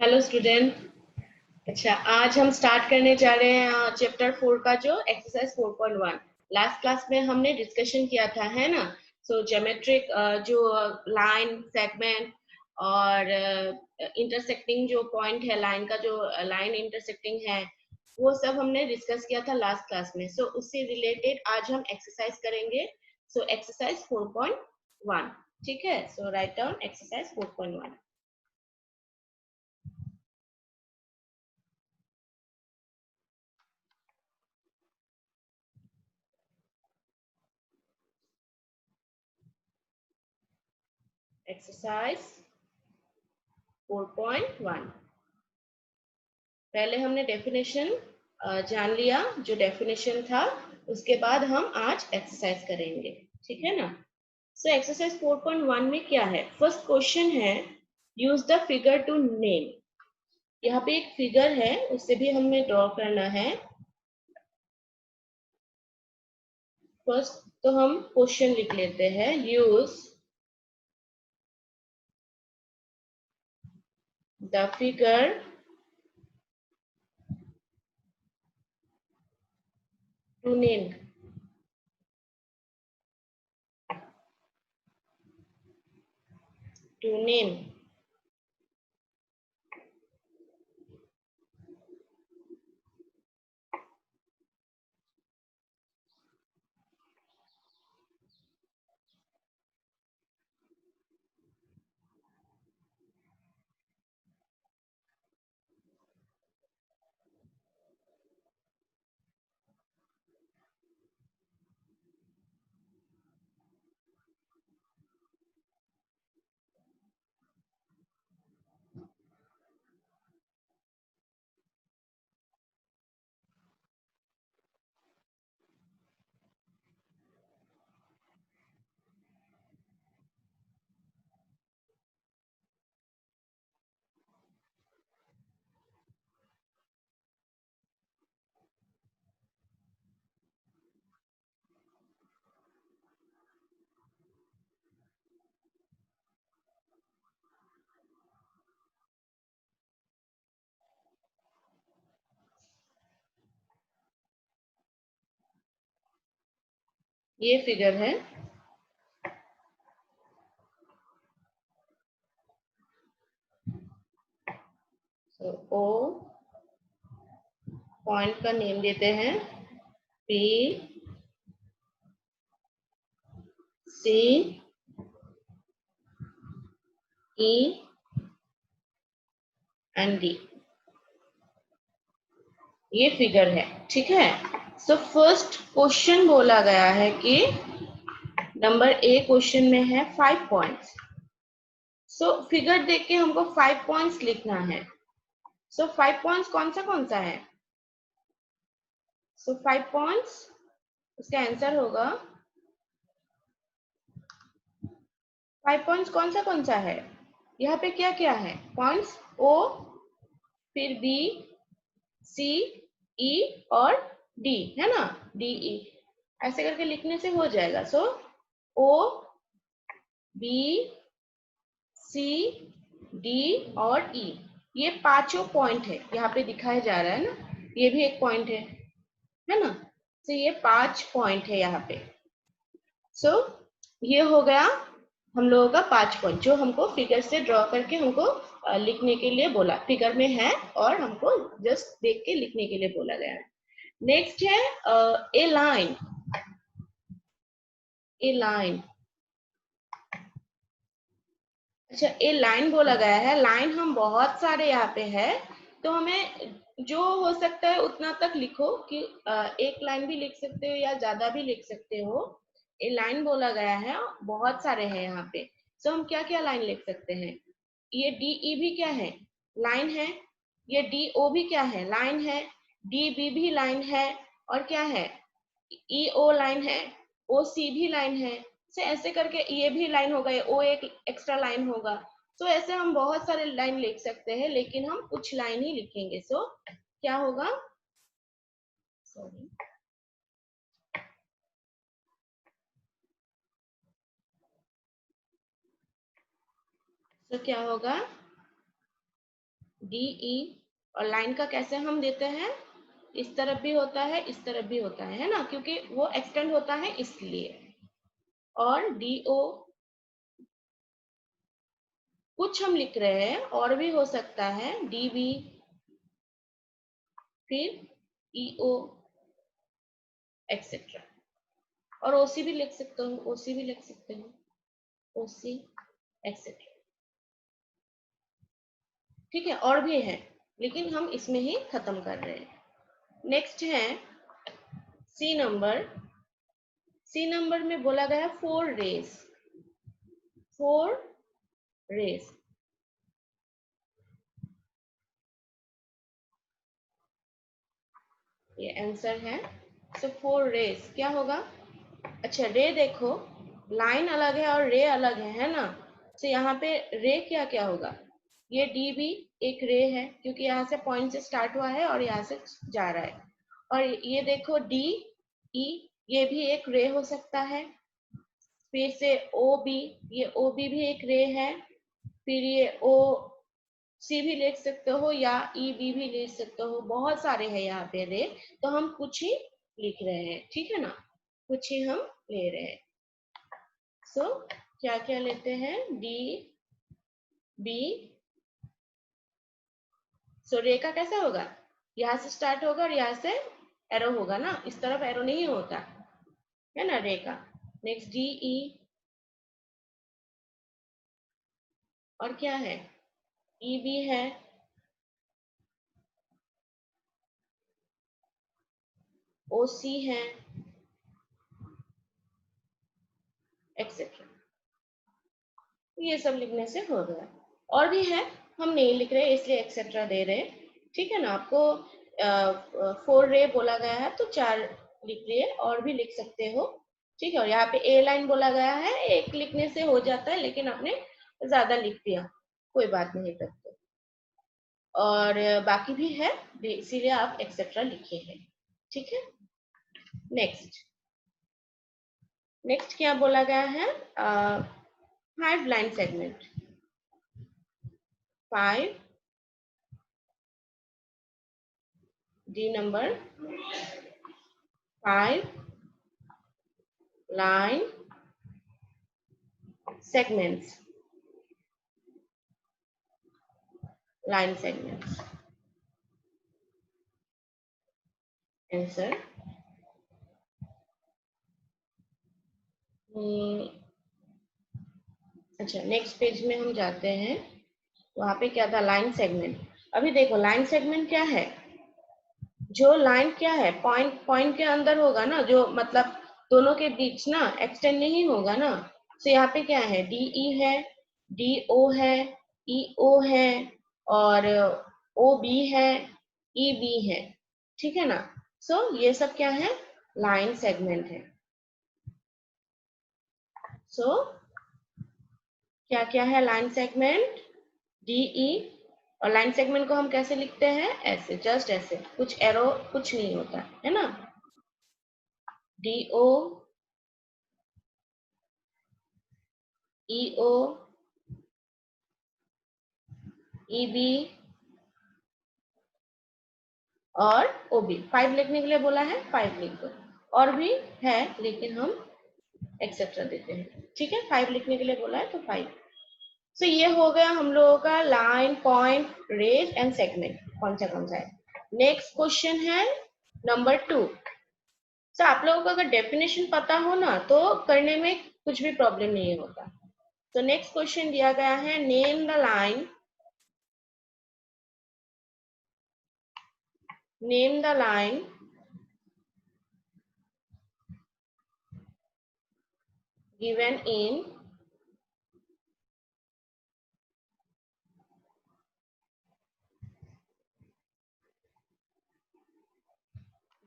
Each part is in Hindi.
Hello student. अच्छा, आज हम स्टार्ट करने जा रहे हैं चैप्टर 4 का जो एक्सरसाइज 4.1। लास्ट क्लास में हमने डिस्कशन किया था, है ना। सो ज्योमेट्रिक जो लाइन सेगमेंट और इंटरसेक्टिंग जो पॉइंट है, लाइन का जो लाइन इंटरसेक्टिंग है, वो सब हमने डिस्कस किया था लास्ट क्लास में। सो उससे रिलेटेड आज हम एक्सरसाइज करेंगे। सो एक्सरसाइज 4.1, ठीक है। सो राइट डाउन एक्सरसाइज 4.1। एक्सरसाइज 4.1। पहले हमने डेफिनेशन जान लिया, जो डेफिनेशन था। उसके बाद हम आज एक्सरसाइज करेंगे, ठीक है ना। सो एक्सरसाइज 4.1 में क्या है, फर्स्ट क्वेश्चन है use the figure to name. यहाँ पे एक फिगर है, उससे भी हमें ड्रॉ करना है। फर्स्ट तो हम क्वेश्चन लिख लेते हैं, use the figure to name. To name ये फिगर है। ओ पॉइंट का नेम देते हैं P C E and D. ये फिगर है, ठीक है। सो फर्स्ट क्वेश्चन बोला गया है कि नंबर ए क्वेश्चन में है 5 पॉइंट्स। सो फिगर देख के हमको 5 पॉइंट्स लिखना है। सो 5 पॉइंट्स कौन सा है। सो 5 पॉइंट्स, उसका आंसर होगा 5 पॉइंट्स कौन सा है। यहाँ पे क्या क्या है, पॉइंट्स ओ, फिर बी, सी, ई और डी, है ना। डी ई ऐसे करके लिखने से हो जाएगा। सो ओ, बी, सी, डी और ई, ये पांचों पॉइंट है, यहाँ पे दिखाया जा रहा है ना। ये भी एक पॉइंट है ना। तो ये 5 पॉइंट है यहाँ पे। सो ये हो गया हम लोगों का 5 पॉइंट, जो हमको फिगर से ड्रॉ करके हमको लिखने के लिए बोला, फिगर में है और हमको जस्ट देख के लिखने के लिए बोला गया है। नेक्स्ट है ए लाइन। ए लाइन, अच्छा ए लाइन बोला गया है। लाइन हम बहुत सारे यहाँ पे है, तो हमें जो हो सकता है उतना तक लिखो कि एक लाइन भी लिख सकते हो या ज्यादा भी लिख सकते हो। ए लाइन बोला गया है, बहुत सारे हैं यहाँ पे। सो हम क्या क्या लाइन लिख सकते हैं। ये डी ई भी क्या है, लाइन है। ये डी ओ भी क्या है, लाइन है। डी बी भी लाइन है। और क्या है, ई ओ लाइन है। ओ सी भी लाइन है। से ऐसे करके ये भी लाइन होगा, ये ओ एक एक्स्ट्रा लाइन होगा। तो ऐसे हम बहुत सारे लाइन लिख सकते हैं, लेकिन हम कुछ लाइन ही लिखेंगे। सो क्या होगा, सॉरी, तो क्या होगा, DE, और लाइन का कैसे हम देते हैं, इस तरफ भी होता है, इस तरफ भी होता है ना, क्योंकि वो एक्सटेंड होता है इसलिए। और DO कुछ हम लिख रहे हैं, और भी हो सकता है, DB, फिर EO, एक्सेट्रा। और OC भी लिख सकते हो, OC भी लिख सकते हो, OC, एक्सेट्रा। ठीक है, और भी है, लेकिन हम इसमें ही खत्म कर रहे हैं। नेक्स्ट है सी नंबर। सी नंबर में बोला गया 4 रेस, 4 रेस। ये आंसर है। सो 4 रेस क्या होगा? अच्छा, रे देखो, लाइन अलग है और रे अलग है ना। तो यहाँ पे रे क्या क्या होगा? ये डी भी एक रे है, क्योंकि यहाँ से पॉइंट से स्टार्ट हुआ है और यहाँ से जा रहा है। और ये देखो डी ई, ये भी एक रे हो सकता है। फिर से ओ बी, ये ओ बी भी एक रे है। फिर ये ओ सी भी लिख सकते हो या ई बी भी लिख सकते हो, बहुत सारे हैं यहाँ पे रे। तो हम कुछ ही लिख रहे हैं, ठीक है ना, कुछ ही हम ले रहे हैं। सो क्या क्या लेते हैं? D B. सो रे का कैसा होगा? यहाँ से स्टार्ट होगा और यहाँ से एरो होगा ना, इस तरफ एरो नहीं होता है ना रे का। नेक्स्ट डी ई, और क्या है? ई बी है, ओ सी है, एक्सेट्रा। ये सब लिखने से हो गया। और भी है, हम नहीं लिख रहे इसलिए एक्सेट्रा दे रहे। ठीक है ना, आपको 4 रे बोला गया है तो 4 लिख लिए, और भी लिख सकते हो। ठीक है, और यहाँ पे ए लाइन बोला गया है, एक लिखने से हो जाता है, लेकिन आपने ज्यादा लिख दिया, कोई बात नहीं करते। और बाकी भी है, इसीलिए आप एक्सेट्रा लिखे हैं। ठीक है। नेक्स्ट, नेक्स्ट क्या बोला गया है? 5 line segment, 5 D number, 5 line segments, line segments. Answer. अच्छा, नेक्स्ट पेज में हम जाते हैं। वहां पे क्या था? Line segment. अभी देखो लाइन सेगमेंट क्या है? जो लाइन क्या है, पॉइंट, पॉइंट के अंदर होगा ना, जो मतलब दोनों के बीच ना एक्सटेंड नहीं होगा ना। तो यहाँ पे क्या है? डी ई है, डी ओ है, ई ओ है, और ओ बी है, ई बी है। ठीक है ना। सो ये सब क्या है? लाइन सेगमेंट है। सो क्या क्या है लाइन सेगमेंट? डीई। और लाइन सेगमेंट को हम कैसे लिखते हैं? ऐसे, जस्ट ऐसे, कुछ एरो कुछ नहीं होता है ना। डी ओ, ई ओ, ई बी, और ओ बी। 5 लिखने के लिए बोला है, 5 लिख दो। और भी है, लेकिन हम एक्सेट्रा देते हैं। ठीक है, 5 लिखने के लिए बोला है तो 5। सो ये हो गया हम लोगों का line, point, ray and segment कौन सा है। नेक्स्ट क्वेश्चन है नंबर 2। सो आप लोगों को अगर डेफिनेशन पता हो ना तो करने में कुछ भी प्रॉब्लम नहीं होता। तो नेक्स्ट क्वेश्चन दिया गया है, name the line, name the line given in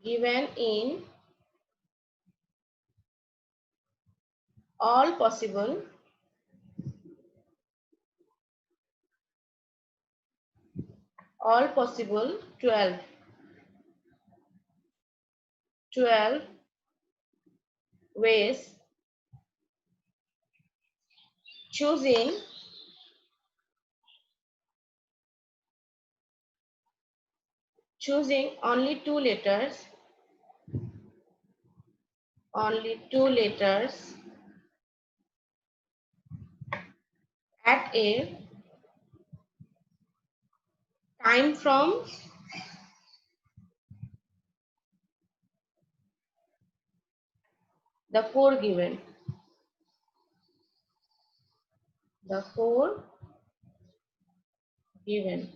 given in all possible all possible 12 ways, choosing choosing only two letters at a time from the four given. The four given.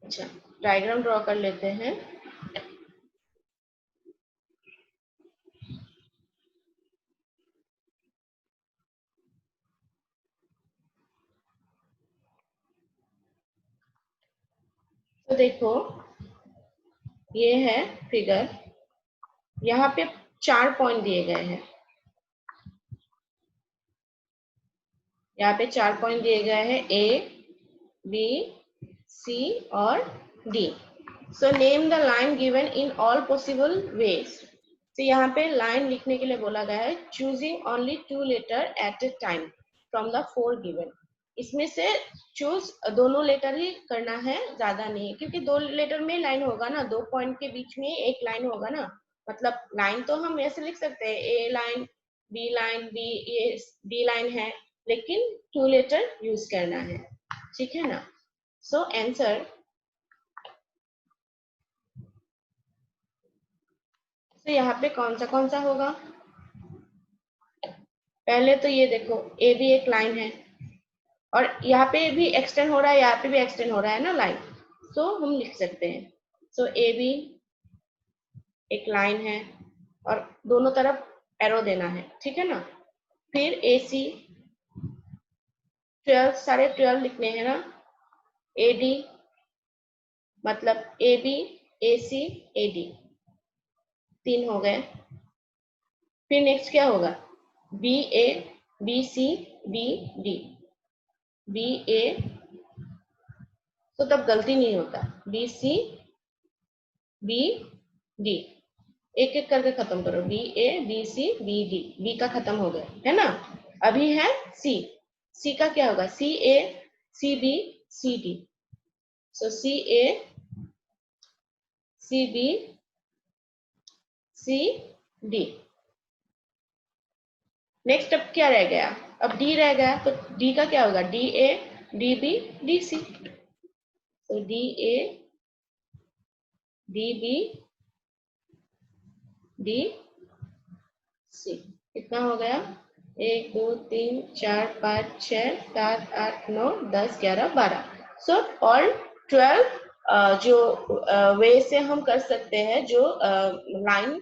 अच्छा, डायग्राम ड्रॉ कर लेते हैं। तो देखो, ये है फिगर। यहाँ पे 4 पॉइंट दिए गए हैं। यहाँ पे 4 पॉइंट दिए गए हैं, ए, बी, सी और D. So name the line given in all possible ways. तो यहाँ पे लाइन लिखने के लिए बोला गया है, choosing only 2 letter at a time from the 4 given. इसमें से चूज दोनों लेटर ही करना है, ज्यादा नहीं, क्योंकि 2 लेटर में लाइन होगा ना, 2 पॉइंट के बीच में एक लाइन होगा ना। मतलब लाइन तो हम ऐसे लिख सकते हैं, ए लाइन, बी लाइन, बी, ये डी लाइन है, लेकिन 2 लेटर यूज करना है, ठीक है ना। सो आंसर, तो यहाँ पे कौन सा होगा? पहले तो ये देखो, ए भी एक लाइन है, और यहाँ पे भी एक्सटेंड हो रहा है, यहाँ पे भी एक्सटेंड हो रहा है ना लाइन, तो हम लिख सकते हैं। सो ए बी एक लाइन है, और दोनों तरफ एरो देना है, ठीक है ना। फिर ए सी 12, सारे 12 लिखने हैं ना। ए डी मतलब A B, A C, A D, 3 हो गए। फिर नेक्स्ट क्या होगा? B A, B C, B D, B A, तो तब गलती नहीं होता, बी सी, बी डी, एक एक करके खत्म करो, B A, B C, B D, B का खत्म हो गया है ना। अभी है सी। सी का क्या होगा? C A, C B, C D. So C A, C B, C D. Next अब क्या रह गया? अब डी रह गया, तो डी का क्या होगा? D A, D B, D C. तो D A, D B, D C. कितना हो गया? 1 2 3 4 5 6 7 8 9 10 11 12। सो ऑल 12 जो वे से हम कर सकते हैं, जो लाइन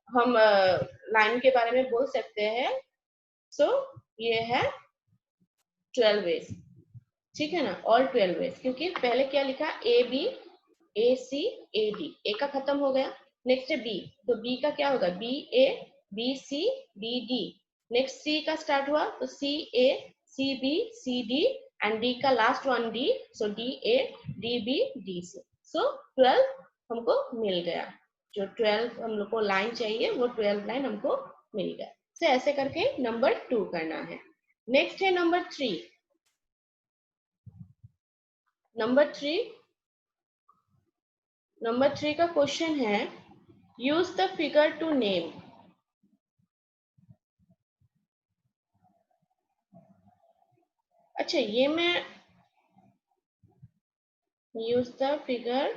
हम लाइन के बारे में बोल सकते हैं। सो ये है 12 वेज, ठीक है ना, ऑल 12 वेज। क्योंकि पहले क्या लिखा? A B, A C, A D, ए का खत्म हो गया। नेक्स्ट है बी, तो बी का क्या होगा? B A, B C, B D. Next C का स्टार्ट हुआ, तो C A, C B, C D, and D का last one D, so D A, D B, D C. So 12 हमको मिल गया। जो 12 हम लोग को लाइन चाहिए, वो 12 लाइन हमको मिल गया। तो ऐसे करके नंबर 2 करना है। नेक्स्ट है नंबर 3। नंबर 3 का क्वेश्चन है, use the figure to name. अच्छा, ये मैं use the figure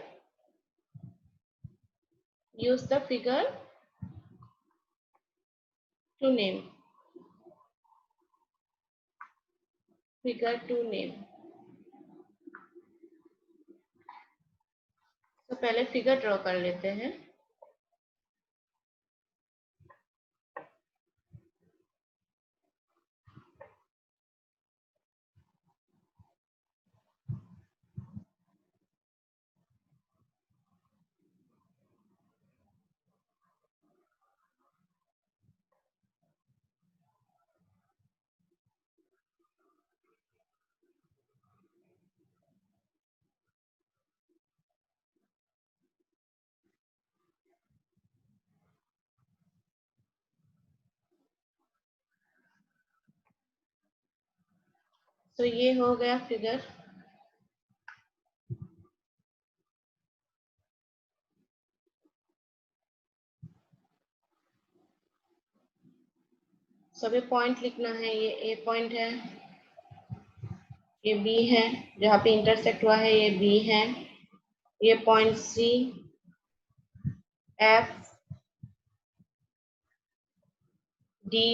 to name, figure to name. तो पहले फिगर ड्रॉ कर लेते हैं। तो ये हो गया फिगर। सभी पॉइंट लिखना है। ये ए पॉइंट है, ये बी है, जहाँ पे इंटरसेक्ट हुआ है ये बी है, ये पॉइंट सी, एफ, डी,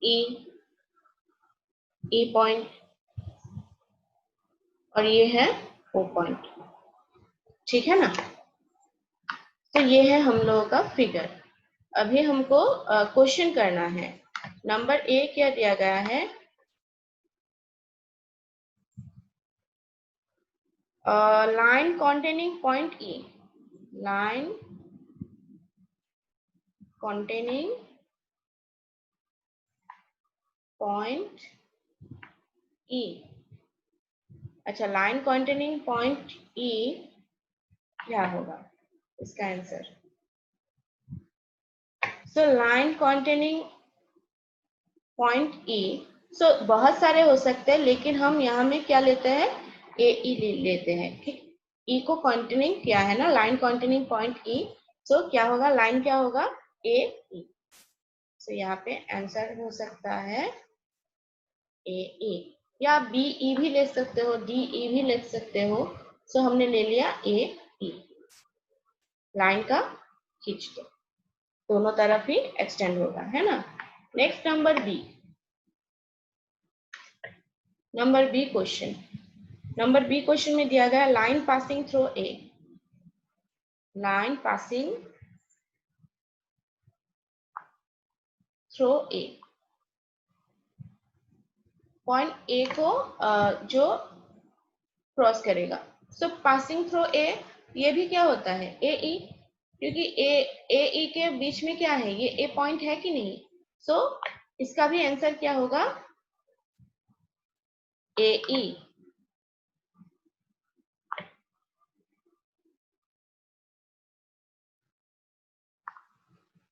ई, ई पॉइंट, और ये है ओ पॉइंट। ठीक है ना? तो ये है हम लोगों का फिगर। अभी हमको क्वेश्चन करना है। नंबर ए क्या दिया गया है? Line containing point E, line containing point E। अच्छा, लाइन containing point E क्या होगा इसका answer? So line containing point E, सो बहुत सारे हो सकते हैं, लेकिन हम यहाँ में क्या लेते हैं? ए ई लेते हैं। ठीक, ई को containing क्या है ना, लाइन containing point E, सो क्या होगा? लाइन क्या होगा? ए ई। सो यहाँ पे आंसर हो सकता है ए ई, या बी ई भी ले सकते हो, डी ई भी ले सकते हो। सो हमने ले लिया ए ई, लाइन का खींच के दोनों तरफ ही एक्सटेंड होगा, है ना? Next number B, number B question. Number B question में दिया गया line passing through A, line passing through A, point A को जो क्रॉस करेगा। सो पासिंग थ्रू ए, ये भी क्या होता है? ए ई, क्योंकि ए ई के बीच में क्या है? ये ए पॉइंट है कि नहीं? सो इसका भी आंसर क्या होगा? ए ई।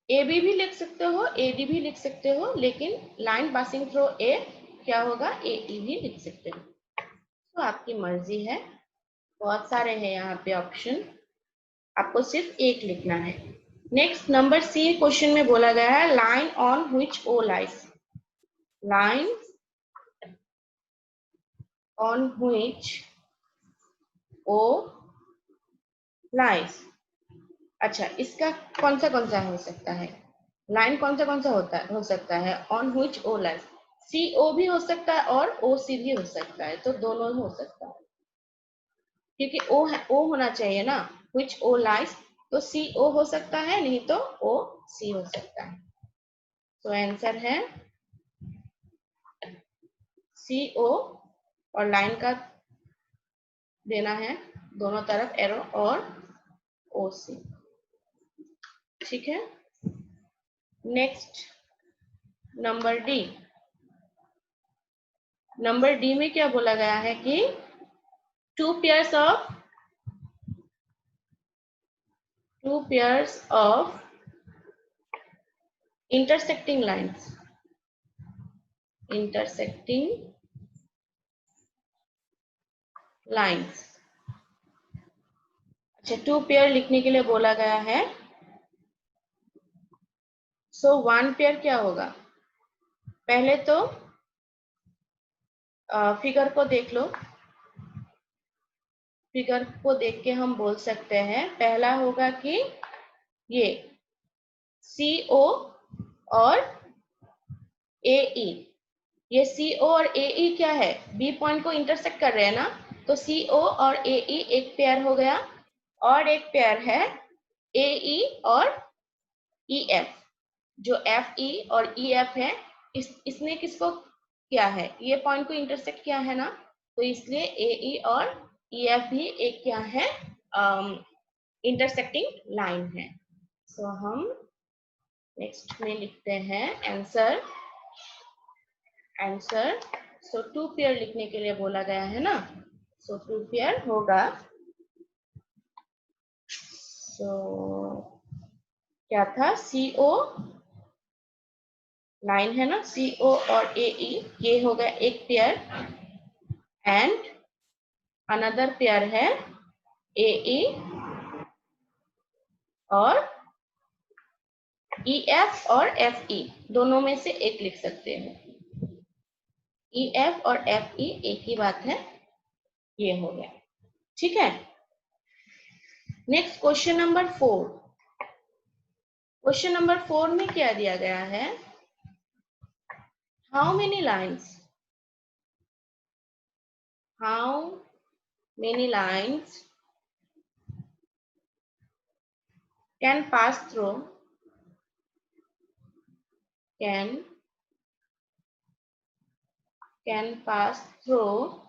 ए बी भी लिख सकते हो, ए डी भी लिख सकते हो, लेकिन लाइन पासिंग थ्रू ए क्या होगा? ए ई भी लिख सकते हो। तो आपकी मर्जी है, बहुत सारे हैं यहाँ पे ऑप्शन, आपको सिर्फ एक लिखना है। नेक्स्ट नंबर सी क्वेश्चन में बोला गया है line on which O lies, line on which O lies. अच्छा, इसका कौन सा हो सकता है? लाइन कौन सा हो सकता है? ऑन व्हिच ओ लाइज, सी ओ भी हो सकता है और ओ सी भी हो सकता है, तो दोनों हो सकता है, क्योंकि ओ है, ओ होना चाहिए ना, व्हिच ओ लाइज, तो सी ओ हो सकता है, नहीं तो ओ सी हो सकता है। तो आंसर है सी ओ, और लाइन का देना है दोनों तरफ एरो, और ओ सी। ठीक है, next number D. Number D में क्या बोला गया है कि two pairs of intersecting lines, intersecting lines। अच्छा, टू पेयर लिखने के लिए बोला गया है। सो वन पेयर क्या होगा? पहले तो फिगर को देख लो, फिगर को देख के हम बोल सकते हैं, पहला होगा कि ये सी ओ और ए ई, ये सी ओ और ए ई क्या है? बी पॉइंट को इंटरसेक्ट कर रहे हैं ना, तो सी ओ और ए ई एक पेयर हो गया, और एक पेयर है ए ई और ई एफ, जो एफ ई और ई एफ है, इसने किसको किया है? ये पॉइंट को इंटरसेक्ट किया है ना, तो इसलिए ए ई और ई एफ भी एक क्या है? इंटरसेक्टिंग लाइन है। सो हम नेक्स्ट में लिखते हैं answer, answer. So to pair लिखने के लिए बोला गया है ना, सो टू पेयर होगा। सो क्या था? सी ओ लाइन है ना, सी ओ और ए ई, ये हो गया एक पेयर, एंड अनदर पेयर है ए ई और ई एफ और एफ ई दोनों में से एक लिख सकते हो। ई एफ और एफ ई एक ही बात है, ये हो गया। ठीक है, next question number 4। Question number 4 में क्या दिया गया है? How many lines, how many lines can pass through can pass through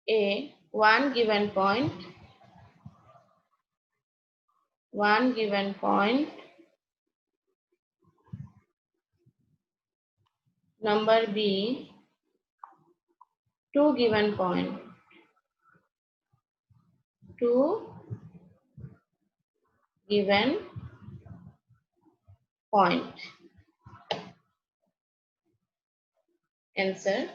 a one given point number B two given point answer.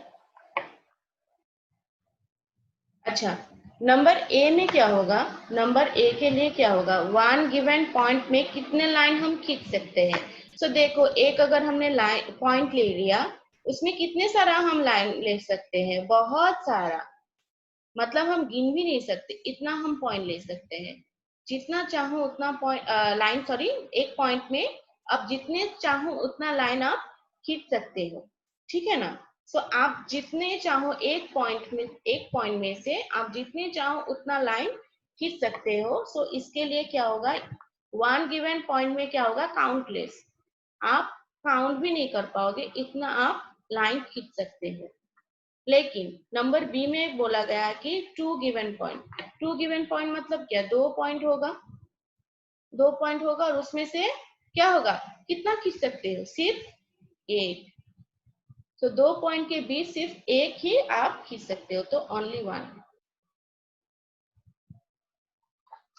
अच्छा, नंबर ए में क्या होगा? नंबर ए के लिए क्या होगा? वन गिवन पॉइंट में कितने लाइन हम खींच सकते हैं? सो देखो, एक अगर हमने लाइन पॉइंट ले लिया, उसमें कितने सारा हम लाइन ले सकते हैं? बहुत सारा, मतलब हम गिन भी नहीं सकते, इतना हम पॉइंट ले सकते हैं। जितना चाहो उतना पॉइंट लाइन, सॉरी, एक पॉइंट में आप जितने चाहो उतना लाइन आप खींच सकते हो। ठीक है ना? सो आप जितने चाहो एक पॉइंट में से आप जितने चाहो उतना लाइन खींच सकते हो। सो इसके लिए क्या होगा? वन गिवन पॉइंट में क्या होगा? काउंटलेस, आप काउंट भी नहीं कर पाओगे, इतना आप लाइन खींच सकते हो। लेकिन नंबर बी में बोला गया है कि टू गिवन पॉइंट मतलब क्या? दो पॉइंट होगा और उसमें से क्या होगा? कितना खींच सकते हो? सिर्फ एक। तो दो पॉइंट के बीच सिर्फ एक ही आप खींच सकते हो, तो ओनली वन।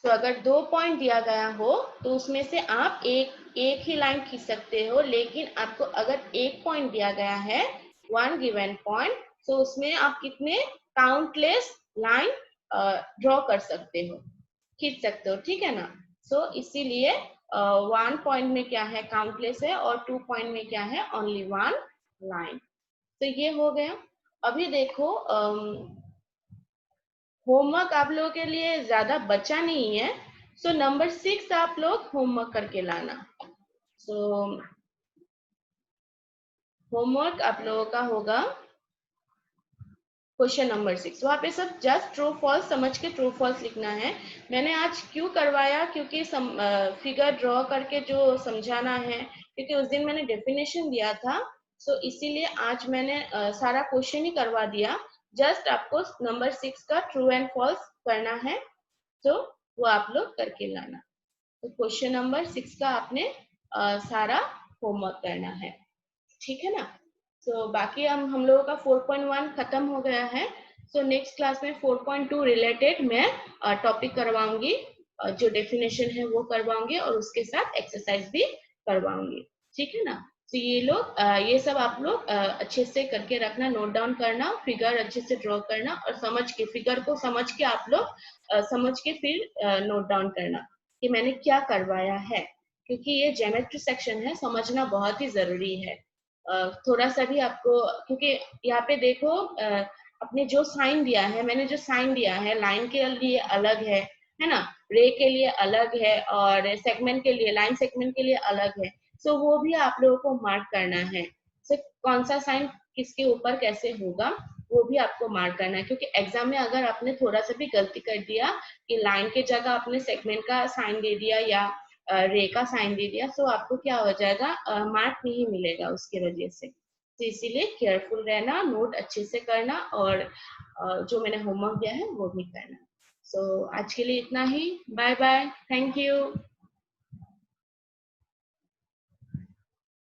तो अगर दो पॉइंट दिया गया हो तो उसमें से आप एक ही लाइन खींच सकते हो, लेकिन आपको अगर एक पॉइंट दिया गया है, वन गिवन पॉइंट, तो उसमें आप कितने काउंटलेस लाइन ड्रॉ कर सकते हो, खींच सकते हो। ठीक है ना? सो इसीलिए वन पॉइंट में क्या है? काउंटलेस है, और टू पॉइंट में क्या है? Only one line. तो ये हो गया। अभी देखो, होमवर्क आप लोगों के लिए ज्यादा बचा नहीं है। सो नंबर 6 आप लोग होमवर्क करके लाना। सो होमवर्क आप लोगों का होगा क्वेश्चन नंबर 6। वहाँ पे सब जस्ट ट्रू फॉल्स समझ के ट्रू फॉल्स लिखना है। मैंने आज क्यों करवाया? क्योंकि फिगर ड्रॉ करके जो समझाना है, क्योंकि उस दिन मैंने डेफिनेशन दिया था। सो इसीलिए आज मैंने सारा क्वेश्चन ही करवा दिया। जस्ट आपको नंबर 6 का ट्रू एंड फॉल्स करना है, तो वो आप लोग करके लाना। तो क्वेश्चन नंबर 6 का आपने सारा होमवर्क करना है। ठीक है ना? तो बाकी हम लोगों का 4.1 खत्म हो गया है। सो नेक्स्ट क्लास में 4.2 रिलेटेड मैं टॉपिक करवाऊंगी, जो डेफिनेशन है वो करवाऊंगी, और उसके साथ एक्सरसाइज भी करवाऊंगी। ठीक है ना? तो ये लोग ये सब आप लोग अच्छे से करके रखना, नोट डाउन करना, फिगर अच्छे से ड्रॉ करना, और समझ के, फिगर को समझ के आप लोग समझ के फिर नोट डाउन करना कि मैंने क्या करवाया है। क्योंकि ये ज्योमेट्री सेक्शन है, समझना बहुत ही जरूरी है। थोड़ा सा भी आपको, क्योंकि यहाँ पे देखो, अपने जो साइन दिया है, मैंने जो साइन दिया है, लाइन के लिए अलग है ना? रे के लिए अलग है, और सेगमेंट के लिए, लाइन सेगमेंट के लिए अलग है। सो वो भी आप लोगों को मार्क करना है। सो कौन सा साइन किसके ऊपर कैसे होगा, वो भी आपको मार्क करना है। क्योंकि एग्जाम में अगर आपने थोड़ा सा भी गलती कर दिया कि लाइन के जगह आपने सेगमेंट का साइन दे दिया या रे का साइन दे दिया, तो आपको क्या हो जाएगा? मार्क नहीं मिलेगा उसकी वजह से। तो इसीलिए केयरफुल रहना, नोट अच्छे से करना, और जो मैंने होमवर्क दिया है वो भी करना। सो आज के लिए इतना ही। Bye bye, thank you.